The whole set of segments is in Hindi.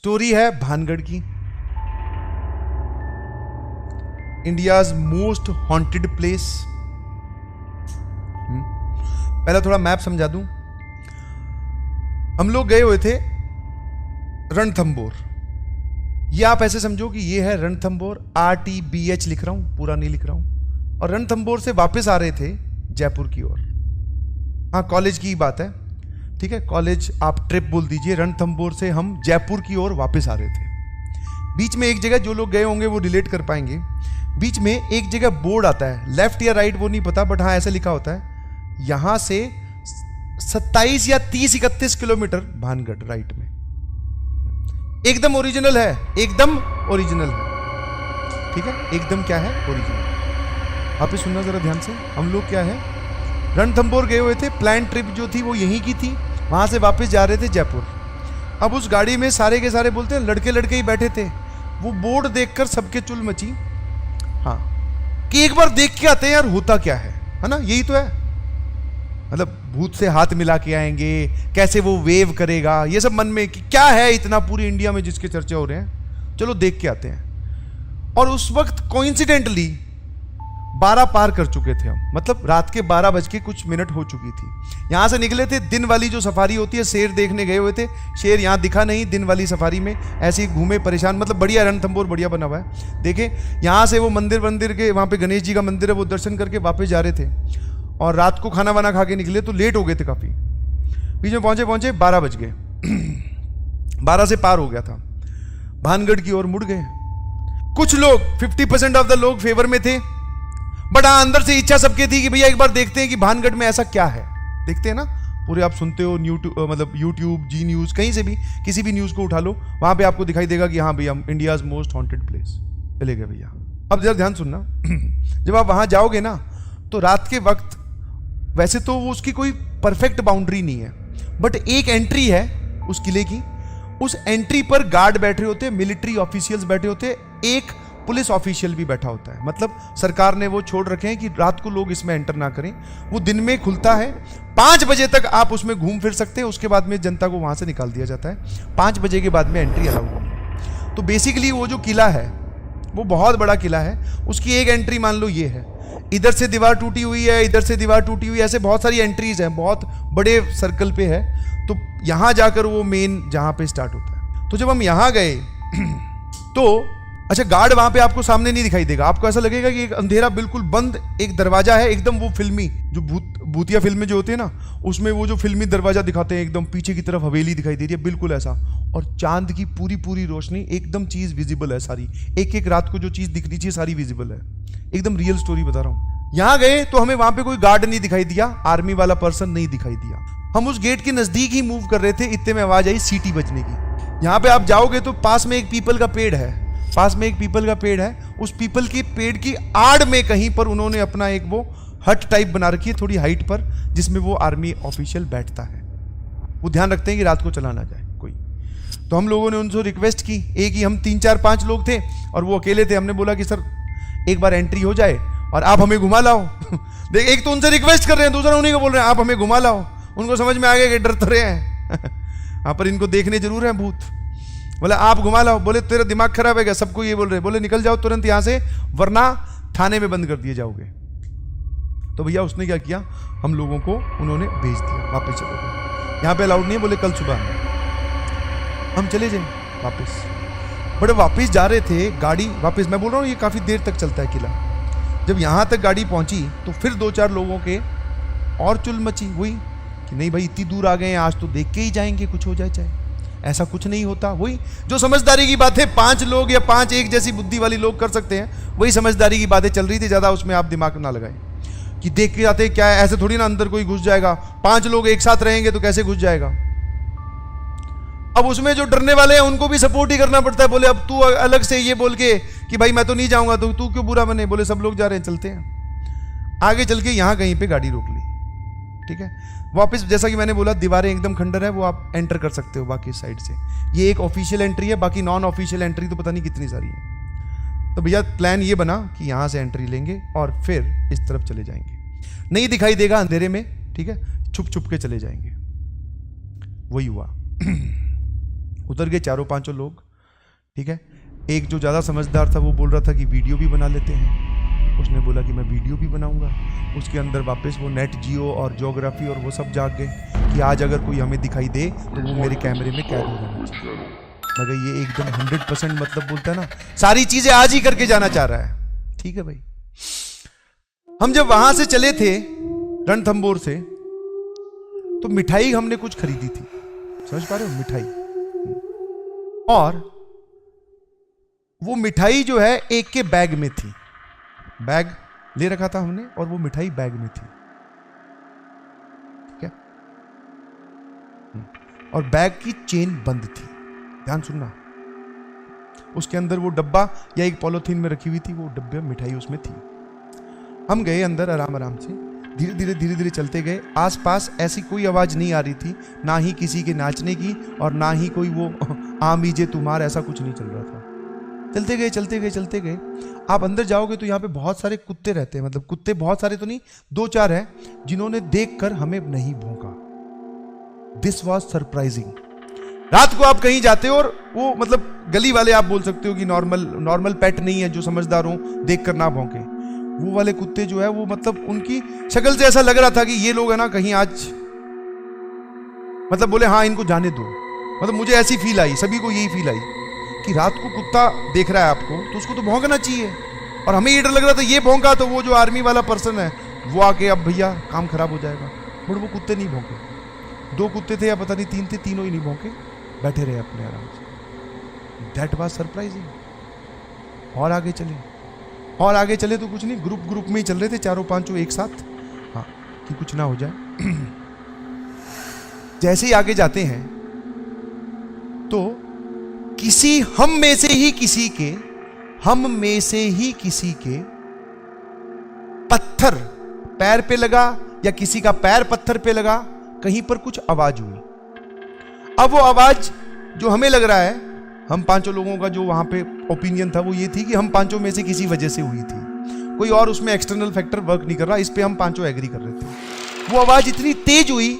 स्टोरी है भानगढ़ की, इंडियाज मोस्ट हॉन्टेड प्लेस। पहला थोड़ा मैप समझा दूं। हम लोग गए हुए थे रणथंबोर। ये आप ऐसे समझो कि ये है रणथंबोर, RTBH लिख रहा हूं, पूरा नहीं लिख रहा हूं। और रणथंबोर से वापस आ रहे थे जयपुर की ओर। हाँ, कॉलेज की बात है, ठीक है, कॉलेज आप ट्रिप बोल दीजिए। रणथंबोर से हम जयपुर की ओर वापस आ रहे थे। बीच में एक जगह, जो लोग गए होंगे वो रिलेट कर पाएंगे, बीच में एक जगह बोर्ड आता है, लेफ्ट या राइट वो नहीं पता, बट हाँ ऐसे लिखा होता है, यहां से 27 या 30-31 किलोमीटर भानगढ़ राइट में। एकदम ओरिजिनल है, एकदम ओरिजिनल है, ठीक है, एकदम क्या है, ओरिजिनल। आप सुनना जरा ध्यान से। हम लोग क्या है, रणथंबोर गए हुए थे, प्लान ट्रिप जो थी वो यहीं की थी, वहां से वापस जा रहे थे जयपुर। अब उस गाड़ी में सारे के सारे बोलते हैं लड़के लड़के ही बैठे थे। वो बोर्ड देखकर सबके चुल मची, हाँ, कि एक बार देख के आते हैं यार होता क्या है ना, यही तो है। मतलब भूत से हाथ मिला के आएंगे, कैसे वो वेव करेगा, ये सब मन में कि क्या है इतना पूरी इंडिया में जिसके चर्चे हो रहे हैं, चलो देख के आते हैं। और उस वक्त कोइंसिडेंटली 12 पार कर चुके थे हम, मतलब रात के 12 बज के कुछ मिनट हो चुकी थी। यहां से निकले थे, दिन वाली जो सफारी होती है, शेर देखने गए हुए थे, शेर यहां दिखा नहीं। दिन वाली सफारी में ऐसे ही घूमे परेशान, मतलब बढ़िया, रणथंबोर बढ़िया बना हुआ है, देखें। यहां से वो मंदिर के वहां पे गणेश जी का मंदिर है, वो दर्शन करके वापस जा रहे थे। और रात को खाना वाना खा के निकले तो लेट हो गए थे काफी। बीच में पहुंचे 12 बज गए 12 से पार हो गया था, भानगढ़ की ओर मुड़ गए। कुछ लोग 50% ऑफ द लोग फेवर में थे, बट हाँ अंदर से इच्छा सबके थी कि भैया एक बार देखते हैं कि भानगढ़ में ऐसा क्या है। देखते हैं ना, पूरे आप सुनते हो मतलब यूट्यूब, जी न्यूज, कहीं से भी किसी भी न्यूज को उठा लो, वहां पे आपको दिखाई देगा कि हाँ भैया इंडियाज मोस्ट हॉन्टेड प्लेस। चले गए भैया। अब जरा ध्यान सुनना, जब आप वहां जाओगे ना तो रात के वक्त, वैसे तो वो उसकी कोई परफेक्ट बाउंड्री नहीं है, बट एक एंट्री है उस किले की। उस एंट्री पर गार्ड बैठे होते, मिलिट्री ऑफिशियल्स बैठे होते, एक पुलिस ऑफिशियल भी बैठा होता है। मतलब सरकार ने वो छोड़ रखे हैं कि रात को लोग इसमें एंटर ना करें। वो दिन में खुलता है, 5 बजे तक आप उसमें घूम फिर सकते हैं, उसके बाद में जनता को वहां से निकाल दिया जाता है। 5 बजे के बाद में एंट्री अलाउड है। तो बेसिकली वो जो किला है वो बहुत बड़ा किला है, उसकी एक एंट्री मान लो ये है, इधर से दीवार टूटी हुई है, इधर से दीवार टूटी हुई है, ऐसे बहुत सारी एंट्रीज हैं, बहुत बड़े सर्कल पे है। तो यहां जाकर वो मेन जहां पे स्टार्ट होता है। तो जब हम यहां गए तो अच्छा, गार्ड वहां पे आपको सामने नहीं दिखाई देगा, आपको ऐसा लगेगा कि एक अंधेरा बिल्कुल बंद एक दरवाजा है, एकदम वो फिल्मी जो भूतिया फिल्में जो होती है ना, उसमें वो जो फिल्मी दरवाजा दिखाते हैं, एकदम पीछे की तरफ हवेली दिखाई दे रही है, बिल्कुल ऐसा। और चांद की पूरी रोशनी, एकदम चीज विजिबल है सारी, एक रात को जो चीज दिखनी चाहिए सारी विजिबल है, एकदम रियल स्टोरी बता रहा हूं। यहां गए तो हमें वहां पे कोई गार्ड नहीं दिखाई दिया, आर्मी वाला पर्सन नहीं दिखाई दिया। हम उस गेट के नजदीक ही मूव कर रहे थे, इतने में आवाज आई सीटी बजने की। यहां पे आप जाओगे तो पास में एक पीपल का पेड़ है, उस पीपल के पेड़ की आड़ में कहीं पर उन्होंने अपना एक वो हट टाइप बना रखी है थोड़ी हाइट पर, जिसमें वो आर्मी ऑफिशियल बैठता है। वो ध्यान रखते हैं कि रात को चला ना जाए कोई। तो हम लोगों ने उनसे रिक्वेस्ट की, एक ही हम 3-4-5 लोग थे और वो अकेले थे। हमने बोला कि सर एक बार एंट्री हो जाए और आप हमें घुमा लाओ। देख, एक तो उनसे रिक्वेस्ट कर रहे हैं, दूसरा उन्हीं को बोल रहे हैं आप हमें घुमा लाओ। उनको समझ में आ गया कि डर तो रहे हैं हाँ, पर इनको देखने जरूर हैं भूत। बोले आप घुमा लाओ। बोले तेरा दिमाग खराब है क्या, सबको ये बोल रहे। बोले निकल जाओ तुरंत यहां से, वरना थाने में बंद कर दिए जाओगे। तो भैया उसने क्या किया, हम लोगों को उन्होंने भेज दिया, वापस चलो गए, यहाँ पे अलाउड नहीं है, बोले कल सुबह आना। हम चले जाए वापस। बड़े वापस जा रहे थे, गाड़ी वापस, मैं बोल रहा हूँ ये काफी देर तक चलता है किला। जब यहां तक गाड़ी पहुंची तो फिर 2-4 लोगों के और चुल मची हुई कि नहीं भाई इतनी दूर आ गए हैं, आज तो देख के ही जाएंगे, कुछ हो जाए चाहे। ऐसा कुछ नहीं होता। वही जो समझदारी की बात है 5 लोग या 5 एक जैसी बुद्धि वाली लोग कर सकते हैं, वही समझदारी की बातें चल रही थी। ज्यादा उसमें आप दिमाग ना लगाएं कि देख के जाते क्या है, ऐसे थोड़ी ना अंदर कोई घुस जाएगा। 5 लोग एक साथ रहेंगे तो कैसे घुस जाएगा। अब उसमें जो डरने वाले हैं उनको भी सपोर्ट ही करना पड़ता है। बोले अब तू अलग से ये बोल के कि भाई मैं तो नहीं जाऊंगा, तो तू क्यों बुरा बने। बोले सब लोग जा रहे हैं, चलते हैं। आगे चल के यहां कहीं पे गाड़ी रोक ली, ठीक है। वापस जैसा कि मैंने बोला दीवारें एकदम खंडर है, वो आप एंटर कर सकते हो बाकी साइड से। ये एक ऑफिशियल एंट्री है, बाकी नॉन ऑफिशियल एंट्री तो पता नहीं कितनी सारी है। तो भैया प्लान ये बना कि यहां से एंट्री लेंगे और फिर इस तरफ चले जाएंगे, नहीं दिखाई देगा अंधेरे में, ठीक है, छुप छुप के चले जाएंगे। वही हुआ उतर गए चारों पांचों लोग, ठीक है। एक जो ज़्यादा समझदार था वो बोल रहा था कि वीडियो भी बना लेते हैं। उसने बोला कि मैं वीडियो भी बनाऊंगा। उसके अंदर वापस वो नेट जियो और ज्योग्राफी और वो सब जाग गए कि आज अगर कोई हमें दिखाई दे तो वो मेरे कैमरे में कैद हो जाना चाहिए। मगर ये एकदम 100% मतलब बोलता है ना, सारी चीजें आज ही करके जाना चाह रहा है। ठीक है भाई। हम जब वहां से चले थे रणथंभौर से, तो मिठाई हमने कुछ खरीदी थी, समझ पा रहे हो, मिठाई। और वो मिठाई जो है एक के बैग में थी, बैग ले रखा था हमने और वो मिठाई बैग में थी, ठीक है। और बैग की चेन बंद थी, ध्यान सुनना। उसके अंदर वो डब्बा या एक पॉलिथीन में रखी हुई थी, वो डब्बे मिठाई उसमें थी। हम गए अंदर आराम आराम से, धीरे धीरे चलते गए। आसपास ऐसी कोई आवाज नहीं आ रही थी, ना ही किसी के नाचने की और ना ही कोई वो आमीजे तुम्हार, ऐसा कुछ नहीं चल रहा था। चलते गए। आप अंदर जाओगे तो यहाँ पे बहुत सारे कुत्ते रहते हैं, मतलब कुत्ते बहुत सारे तो नहीं, 2-4 हैं जिन्होंने देखकर हमें नहीं भौंका। This was surprising. रात को आप कहीं जाते हो और वो मतलब गली वाले आप बोल सकते हो कि नॉर्मल पेट नहीं है जो समझदार हो, देख कर ना भौंके। वो वाले कुत्ते जो है वो मतलब उनकी शक्ल से ऐसा लग रहा था कि ये लोग है ना कहीं आज मतलब बोले हाँ इनको जाने दो। मतलब मुझे ऐसी फील आई, सभी को यही फील आई कि रात को कुत्ता देख रहा है आपको तो उसको तो भौंकना चाहिए। और हमें ये डर लग रहा था ये भौंका तो वो जो आर्मी वाला पर्सन है वो आके अब भैया काम खराब हो जाएगा। बट वो कुत्ते नहीं भौंके। 2 कुत्ते थे या पता नहीं 3 थे, तीनों ही नहीं भौंके, बैठे रहे अपने आराम से। That was surprising. और आगे चले तो कुछ नहीं, ग्रुप में ही चल रहे थे, चारों पांचों एक साथ, हाँ कि कुछ ना हो जाए। जैसे ही आगे जाते हैं तो हम में से ही किसी के पत्थर पैर पे लगा या किसी का पैर पत्थर पे लगा, कहीं पर कुछ आवाज हुई। अब वो आवाज जो हमें लग रहा है, हम पांचों लोगों का जो वहां पे ओपिनियन था वो ये थी कि हम पांचों में से किसी वजह से हुई थी, कोई और उसमें एक्सटर्नल फैक्टर वर्क नहीं कर रहा। इस पे हम पांचों एग्री कर रहे थे। वो आवाज इतनी तेज हुई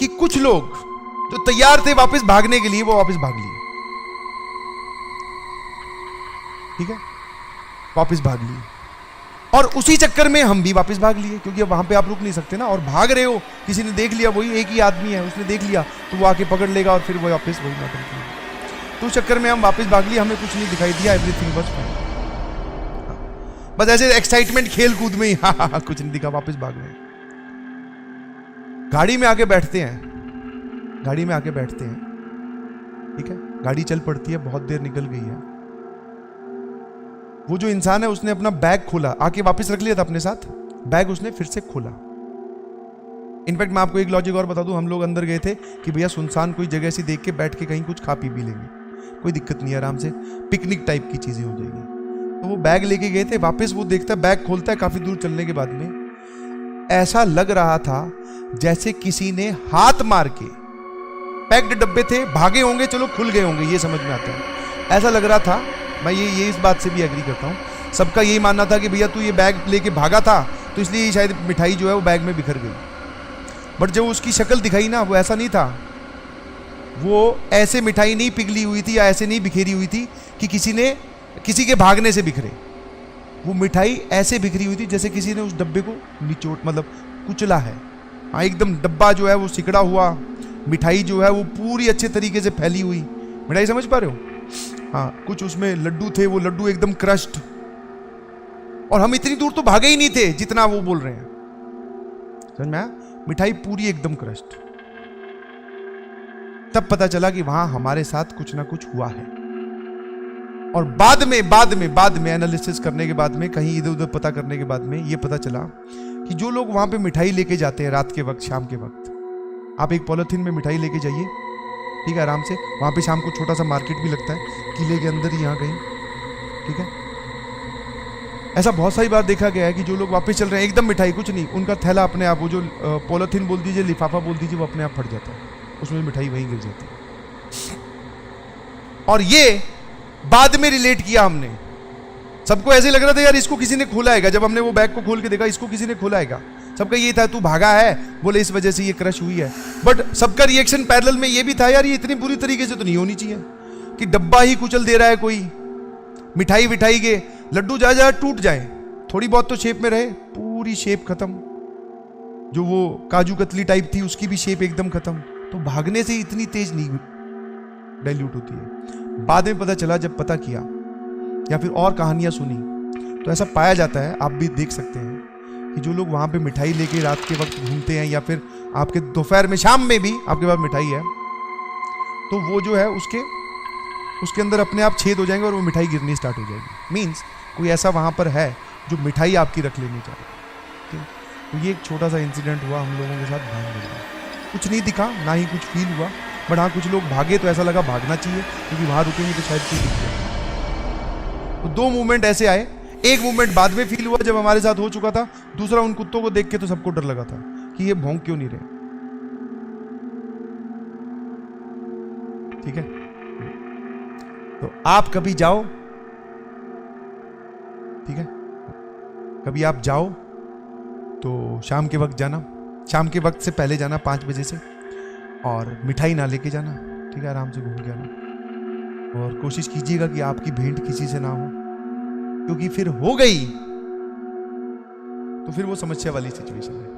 कि कुछ लोग जो तैयार थे वापस भागने के लिए वो वापस भाग लिए, ठीक है, वापस भाग लिए। और उसी चक्कर में हम भी वापस भाग लिए, क्योंकि अब वहां पे आप रुक नहीं सकते ना। और भाग रहे हो, किसी ने देख लिया, वही एक ही आदमी है, उसने देख लिया तो वो आके पकड़ लेगा और फिर वो वापस वही नाटक किया। तो उस चक्कर में हम वापस भाग लिए, हमें कुछ नहीं दिखाई दिया, एवरीथिंग वाज फाइन। बस ऐसे एक्साइटमेंट खेल कूद में ही हाँ कुछ नहीं दिखा, वापस भाग गए। गाड़ी में आके बैठते हैं, ठीक है, गाड़ी चल पड़ती है, बहुत देर निकल गई है। वो जो इंसान है उसने अपना बैग खोला, आके वापस रख लिया था अपने साथ, बैग उसने फिर से खोला। इनफैक्ट मैं आपको एक लॉजिक और बता दूं, हम लोग अंदर गए थे कि भैया सुनसान कोई जगह से देख के बैठ के कहीं कुछ खा पी भी लेंगे, कोई दिक्कत नहीं है, आराम से पिकनिक टाइप की चीजें हो जाएगी। तो वो बैग लेके गए थे, वापस वो देखता है बैग खोलता है, काफी दूर चलने के बाद में ऐसा लग रहा था जैसे किसी ने हाथ मार के, पैक्ड डब्बे थे, भागे होंगे, चलो खुल गए होंगे, ये समझ में आता है, ऐसा लग रहा था। मैं ये इस बात से भी एग्री करता हूँ। सबका यही मानना था कि भैया तू ये बैग लेके भागा था तो इसलिए शायद मिठाई जो है वो बैग में बिखर गई। बट जब उसकी शक्ल दिखाई ना, वो ऐसा नहीं था, वो ऐसे मिठाई नहीं पिघली हुई थी या ऐसे नहीं बिखेरी हुई थी कि किसी के भागने से बिखरे। वो मिठाई ऐसे बिखरी हुई थी जैसे किसी ने उस डब्बे को निचोड़ मतलब कुचला है। हाँ, एकदम डब्बा जो है वो सिकड़ा हुआ, मिठाई जो है वो पूरी अच्छे तरीके से फैली हुई मिठाई, समझ पा रहे हो? हाँ, कुछ उसमें लड्डू थे, वो लड्डू एकदम क्रश्ड। और हम इतनी दूर तो भागे ही नहीं थे जितना वो बोल रहे हैं, समझ में आया? मिठाई पूरी एकदम क्रश्ड। तब पता चला कि वहां हमारे साथ कुछ ना कुछ हुआ है। और बाद में एनालिसिस करने के बाद में, कहीं इधर उधर पता करने के बाद में ये पता चला कि जो लोग वहां पे मिठाई लेके जाते हैं रात के वक्त, शाम के वक्त, आप एक पॉलिथीन में मिठाई लेके जाइए, ठीक है, आराम से। वहां पे शाम को छोटा सा मार्केट भी लगता है किले के अंदर ही, यहाँ कहीं, ठीक है। ऐसा बहुत सारी बार देखा गया है कि जो लोग वापस चल रहे हैं एकदम मिठाई कुछ नहीं, उनका थैला अपने आप, वो जो पॉलिथीन बोल दीजिए, लिफाफा बोल दीजिए, वो अपने आप फट जाता है, उसमें मिठाई वहीं गिर जाती है। और ये बाद में रिलेट किया हमने, सबको ऐसे लग रहा था यार इसको किसी ने खोला हैगा। जब हमने वो बैग को खोल के देखा, इसको किसी ने खोला हैगा, सबका ये था तू भागा है, बोले इस वजह से ये क्रश हुई है। बट सबका रिएक्शन पैरेलल में ये भी था, यार ये इतनी बुरी तरीके से तो नहीं होनी चाहिए कि डब्बा ही कुचल दे रहा है कोई, मिठाई विठाई के लड्डू जा जा टूट जाए, थोड़ी बहुत तो शेप में रहे, पूरी शेप खत्म। जो वो काजू कतली टाइप थी उसकी भी शेप एकदम खत्म। तो भागने से इतनी तेज नहीं डाइल्यूट होती है। बाद में पता चला, जब पता किया या फिर और कहानियां सुनी, तो ऐसा पाया जाता है, आप भी देख सकते हैं कि जो लोग वहां पे मिठाई लेके रात के वक्त घूमते हैं, या फिर आपके दोपहर में शाम में भी आपके पास मिठाई है, तो वो जो है उसके अंदर अपने आप छेद हो जाएंगे और वो मिठाई गिरनी स्टार्ट हो जाएगी। मीन्स कोई ऐसा वहां पर है जो मिठाई आपकी रख लेनी चाहिए। तो ये एक छोटा सा इंसिडेंट हुआ हम लोगों के साथ भागने में। कुछ नहीं दिखा, ना ही कुछ फील हुआ, बट हाँ कुछ लोग भागे तो ऐसा लगा भागना चाहिए, क्योंकि वहां रुकेंगे तो शायद कुछ दिख जाए। तो 2 मूवमेंट ऐसे आए। एक मूवमेंट बाद में फील हुआ जब हमारे साथ हो चुका था, दूसरा उन कुत्तों को देख के तो सबको डर लगा था कि ये भौंक क्यों नहीं रहे। ठीक है, तो आप कभी जाओ, ठीक है, कभी आप जाओ तो शाम के वक्त जाना, शाम के वक्त से पहले जाना 5 बजे से, और मिठाई ना लेके जाना, ठीक है, आराम से घूम के आना। और कोशिश कीजिएगा कि आपकी भेंट किसी से ना हो, क्योंकि फिर हो गई तो फिर वो समस्या वाली सिचुएशन है।